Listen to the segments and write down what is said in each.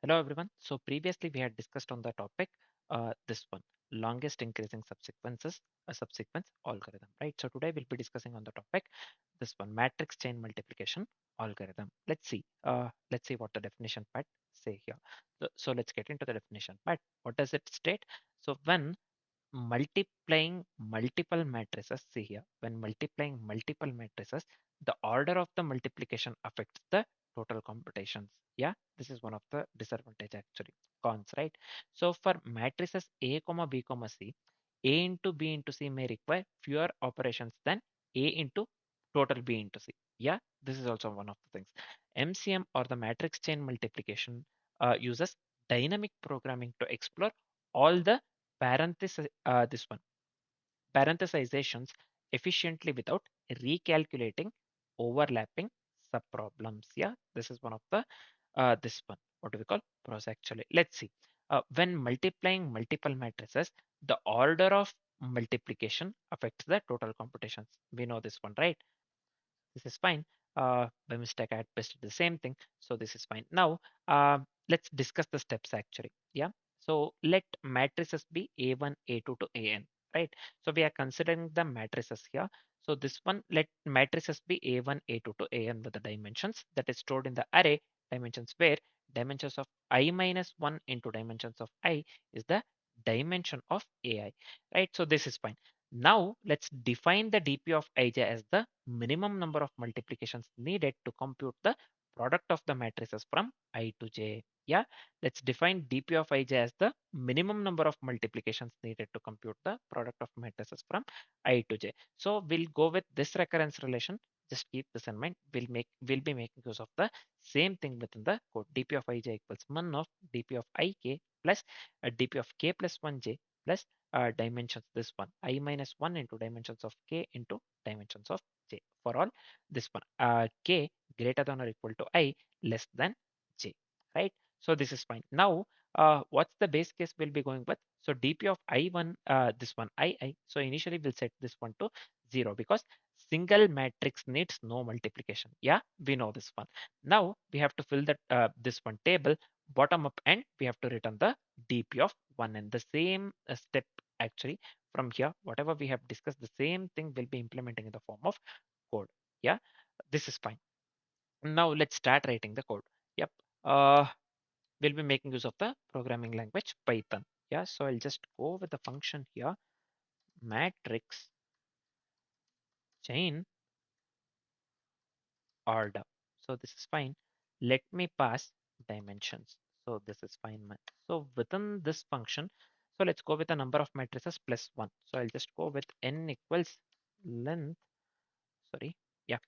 Hello everyone. So previously we had discussed on the topic this one, longest increasing subsequences, a subsequence algorithm, right? So today we'll be discussing on the topic this one, matrix chain multiplication algorithm. Let's see what the definition part say here. So let's get into the definition part. What does it state? So when multiplying multiple matrices, see here, when multiplying multiple matrices, the order of the multiplication affects the total computations. Yeah, this is one of the disadvantage actually, cons, right? So for matrices A comma B comma C, A into B into C may require fewer operations than A into total B into C. Yeah, this is also one of the things. MCM or the matrix chain multiplication uses dynamic programming to explore all the this one parenthesizations efficiently without recalculating overlapping subproblems. Yeah, this is one of the this one. What do we call pros actually? Let's see. When multiplying multiple matrices, the order of multiplication affects the total computations. We know this one, right? This is fine. By mistake, I had pasted the same thing. So this is fine. Now, let's discuss the steps actually. Yeah. So let matrices be A1, A2 to AN, right? So we are considering the matrices here. So this one, let matrices be A1, A2 to AN with the dimensions that is stored in the array dimensions where dimensions of I minus 1 into dimensions of I is the dimension of AI, right? So this is fine. Now let's define the dp of ij as the minimum number of multiplications needed to compute the product of the matrices from I to j. Yeah, let's define dp of ij as the minimum number of multiplications needed to compute the product of matrices from I to j. So we'll go with this recurrence relation. Just keep this in mind. We'll be making use of the same thing within the code. dp of ij equals min of dp of ik plus dp of k plus 1j plus dimensions this one I minus 1 into dimensions of k into dimensions of j for all this one k greater than or equal to I less than j, right? So this is fine. Now what's the base case we'll be going with? So dp of I1 this one I, so initially we'll set this one to 0 because single matrix needs no multiplication. Yeah, we know this one. Now we have to fill that this one table bottom up and we have to return the dp of 1 and the same step actually from here whatever we have discussed the same thing will be implementing in the form of code. Yeah, this is fine. Now let's start writing the code. Yep. We'll be making use of the programming language Python. Yeah, so I'll just go with the function here, matrix chain order. So this is fine. Let me pass dimensions. So this is fine. So within this function, so let's go with the number of matrices plus 1. So I'll just go with n equals length. Sorry. Yeah,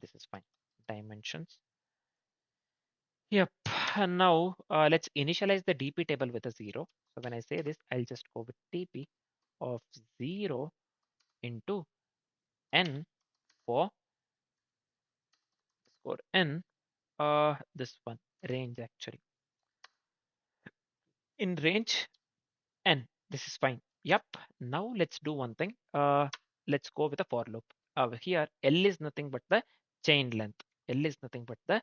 this is fine. Dimensions. Yep. And now let's initialize the DP table with a 0. So when I say this, I'll just go with DP of 0 into n for score n. This one range actually in range n. This is fine. Yep. Now let's do one thing. Let's go with a for loop. Here L is nothing but the chain length. L is nothing but the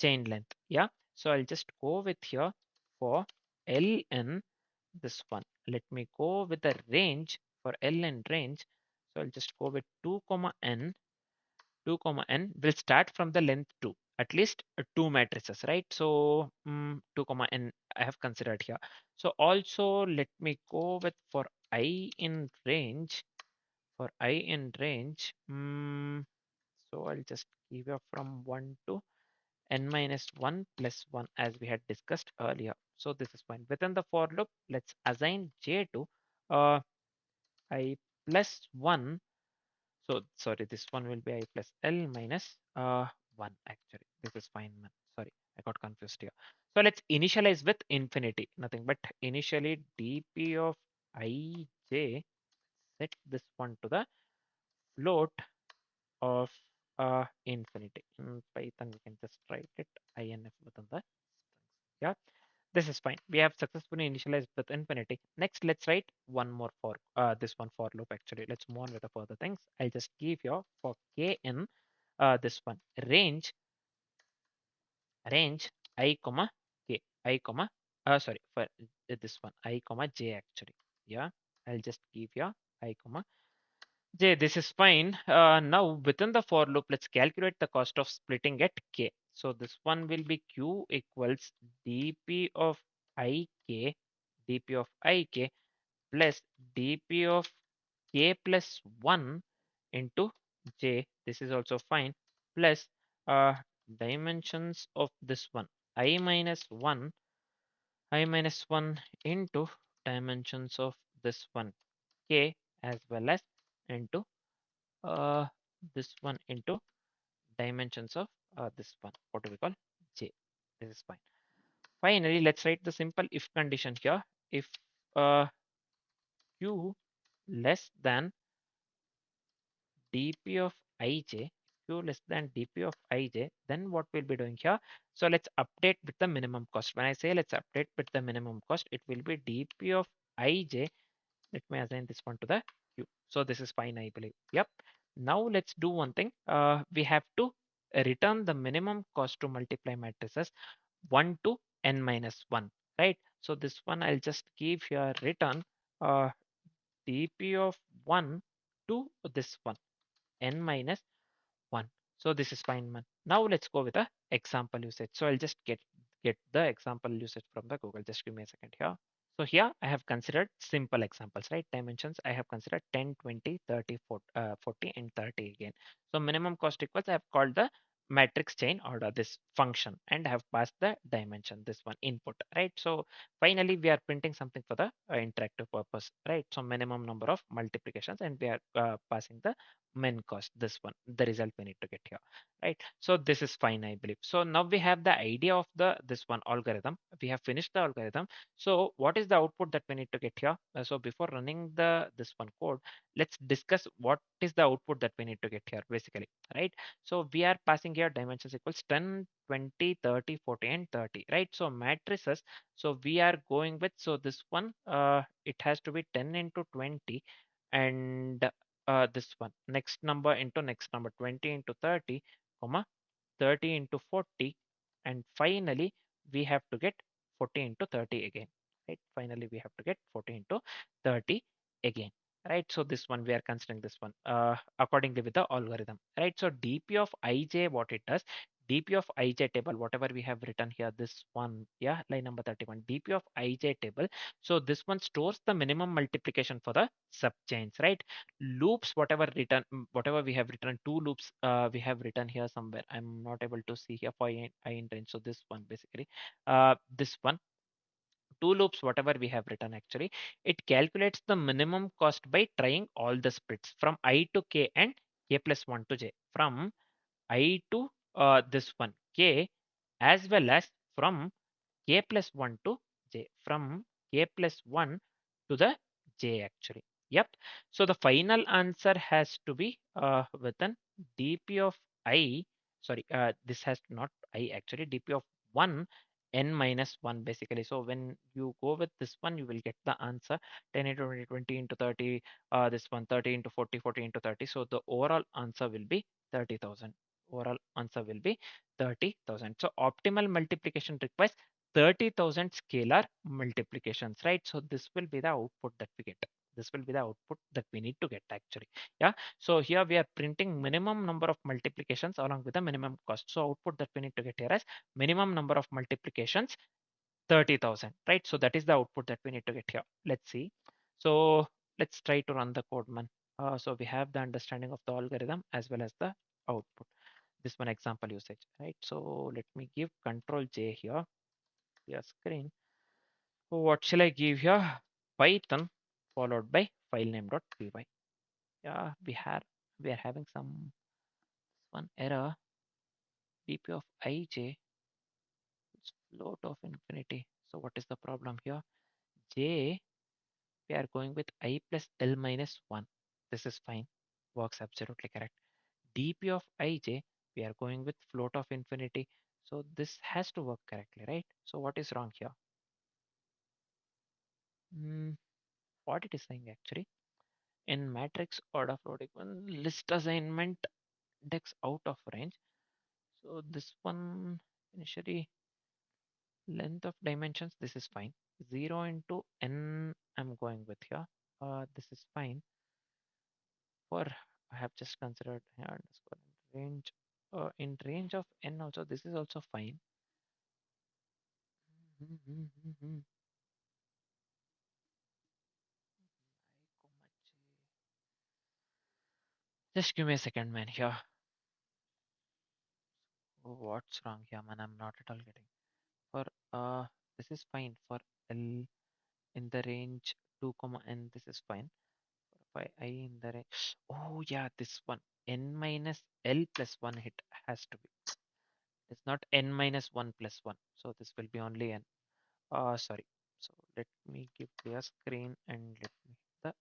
chain length. Yeah. So I'll just go with here for ln this one. Let me go with the range for ln range. So I'll just go with 2 comma n 2 comma n will start from the length 2, at least two matrices, right? So 2 comma n I have considered here. So also let me go with for I in range, for I in range. So I'll just give you from 1 to n minus 1 plus 1 as we had discussed earlier. So this is fine. Within the for loop, let's assign j to uh, I plus 1. So sorry, this one will be I plus L minus 1 actually. This is fine, man. Sorry, I got confused here. So let's initialize with infinity, nothing but initially dp of ij, set this one to the float of infinity. In Python, we can just write it inf within the strings. Yeah, this is fine. We have successfully initialized with infinity. Next, let's write one more for this one for loop actually. Let's move on with the further things. I'll just give you for kn this one range I comma k. I comma sorry for this one I comma j actually. Yeah, I'll just give here I comma j. This is fine. Now within the for loop, let's calculate the cost of splitting at k. So this one will be q equals dp of ik, dp of ik plus dp of k plus 1 into j. This is also fine. Plus uh, dimensions of this one I minus 1, I minus 1 into dimensions of this one k, as well as into uh, this one into dimensions of this one, what do we call j. This is fine. Finally, let's write the simple if condition here. If uh, q less than dp of ij, q less than dp of ij, then what we'll be doing here? So let's update with the minimum cost. When I say let's update with the minimum cost, it will be dp of ij. Let me assign this one to the q. So this is fine, I believe. Yep. Now let's do one thing. We have to return the minimum cost to multiply matrices 1 to n minus 1, right? So this one I'll just give here return uh, dp of 1 to this one n minus 1. So this is fine, man. Now let's go with the example usage. So I'll just get the example usage from the Google. Just give me a second here. So here I have considered simple examples, right? Dimensions I have considered 10, 20, 30, 40, 40 and 30 again. So minimum cost equals I have called the matrix chain order this function and have passed the dimension, this one input, right? So finally we are printing something for the interactive purpose, right? So minimum number of multiplications and we are passing the min cost, this one, the result we need to get here, right? So this is fine, I believe. So now we have the idea of the this one algorithm. We have finished the algorithm. So what is the output that we need to get here? So before running the this one code, let's discuss what is the output that we need to get here basically, right? So we are passing here dimensions equals 10, 20, 30, 40 and 30, right? So matrices, so we are going with, so this one it has to be 10 into 20 and this one next number into next number 20 into 30 comma 30 into 40, and finally we have to get 40 into 30 again, right? Finally we have to get 40 into 30 again, right? So this one we are considering this one accordingly with the algorithm, right? So dp of ij, what it does, dp of ij table, whatever we have written here, this one, yeah, line number 31, dp of ij table. So this one stores the minimum multiplication for the subchains, right? Loops, whatever written, whatever we have written, two loops we have written here somewhere. I'm not able to see here for I in range. So this one basically, this one, two loops, whatever we have written actually, it calculates the minimum cost by trying all the splits from I to k and k plus 1 to j, from I to this one k, as well as from k plus 1 to j, from k plus 1 to the j actually. Yep. So the final answer has to be within dp of I, sorry, this has not I actually, dp of 1 n minus 1 basically. So when you go with this one, you will get the answer 10 into 20, 20 into 30, this one 30 into 40, 40 into 30. So the overall answer will be 30,000. Overall answer will be 30,000. So optimal multiplication requires 30,000 scalar multiplications, right? So this will be the output that we get. This will be the output that we need to get actually. Yeah. So here we are printing minimum number of multiplications along with the minimum cost. So output that we need to get here is minimum number of multiplications 30,000, right? So that is the output that we need to get here. Let's see. So let's try to run the code, man. So we have the understanding of the algorithm as well as the output. This one example usage, right? So let me give control J here, your screen. So what shall I give here? Python followed by filename.py. Yeah, we are having some one error. dp of ij is float of infinity. So what is the problem here? J, we are going with I plus L minus 1. This is fine. Works absolutely correct. dp of ij, we are going with float of infinity. So this has to work correctly, right? So what is wrong here? Hmm, what it is saying actually? In matrix order floating one list assignment index out of range. So this one initially Length of dimensions, this is fine. 0 into n, I'm going with here. This is fine. For I have just considered here underscore range. In range of n also, this is also fine. Just give me a second, man. Here, what's wrong here, man? I'm not at all getting. For this is fine. For L in the range 2 comma n, this is fine. For I in the range, oh yeah, this one n minus L plus 1 hit has to be. It's not n minus 1 plus 1. So this will be only n. Sorry. So let me give clear screen and let me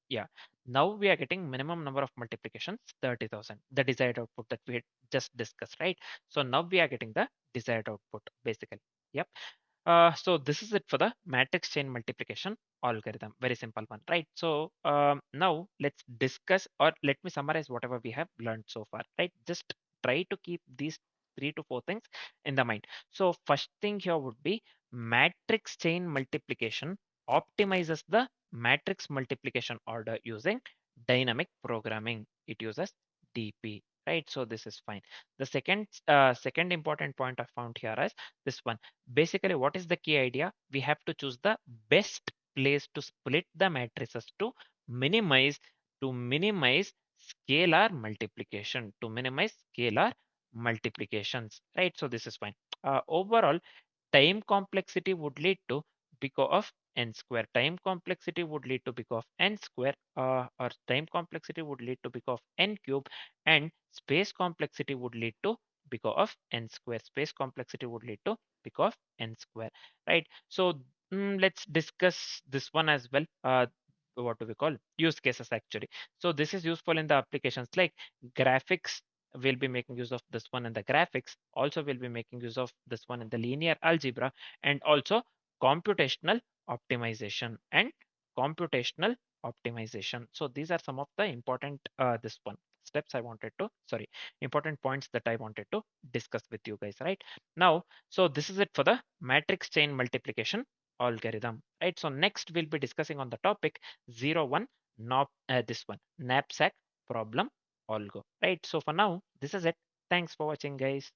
yeah. Now we are getting minimum number of multiplications 30,000. The desired output that we had just discussed, right? So now we are getting the desired output basically. Yep. So this is it for the matrix chain multiplication algorithm. Very simple one, right? So now let's discuss, or let me summarize whatever we have learned so far, right? Just try to keep these 3 to 4 things in the mind. So first thing here would be matrix chain multiplication optimizes the matrix multiplication order using dynamic programming. It uses DP, right? So this is fine. The second important point I found here is this one. Basically, what is the key idea? We have to choose the best place to split the matrices minimize to minimize scalar multiplication, to minimize scalar multiplications, right? So this is fine. Overall, time complexity would lead to big of n square. Time complexity would lead to big of n square, or time complexity would lead to big of n cube, and space complexity would lead to big of n square. Space complexity would lead to big of n square, right? So let's discuss this one as well. What do we call use cases actually? So this is useful in the applications like graphics. We'll be making use of this one in the graphics. Also, we'll be making use of this one in the linear algebra, and also computational optimization and computational optimization. So these are some of the important this one steps I wanted to, sorry, important points that I wanted to discuss with you guys right now. So this is it for the matrix chain multiplication algorithm, right? So next we'll be discussing on the topic 01 this one knapsack problem algo, right? So for now, this is it. Thanks for watching, guys.